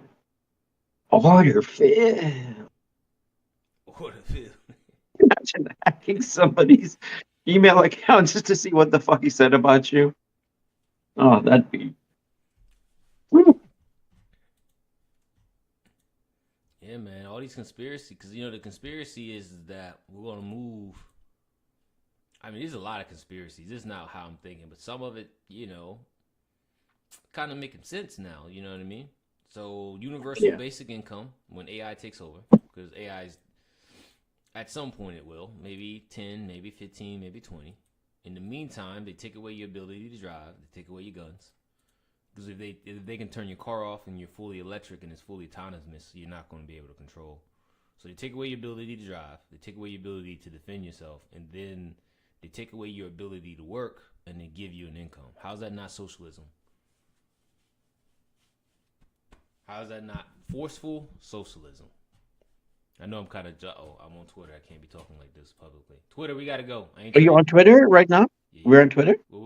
order Phil. Order Phil. Imagine hacking somebody's email account just to see what the fuck he said about you. Oh, that'd be. Woo. Yeah, man, all these conspiracy, because the conspiracy is that we're gonna move. I mean, there's a lot of conspiracies. This is not how I'm thinking, but some of it, kind of making sense now. You know what I mean? So, universal basic income when AI takes over, because AI is at some point it will, maybe 10, maybe 15, maybe 20. In the meantime, they take away your ability to drive. They take away your guns. Because if they can turn your car off and you're fully electric and it's fully autonomous, you're not going to be able to control. So they take away your ability to drive. They take away your ability to defend yourself. And then they take away your ability to work and they give you an income. How's that not socialism? How is that not forceful socialism? I know I'm kind of. Oh, I'm on Twitter. I can't be talking like this publicly. Twitter, we gotta go. I ain't Are you trying- on Twitter right now? Yeah, We're on Twitter. we-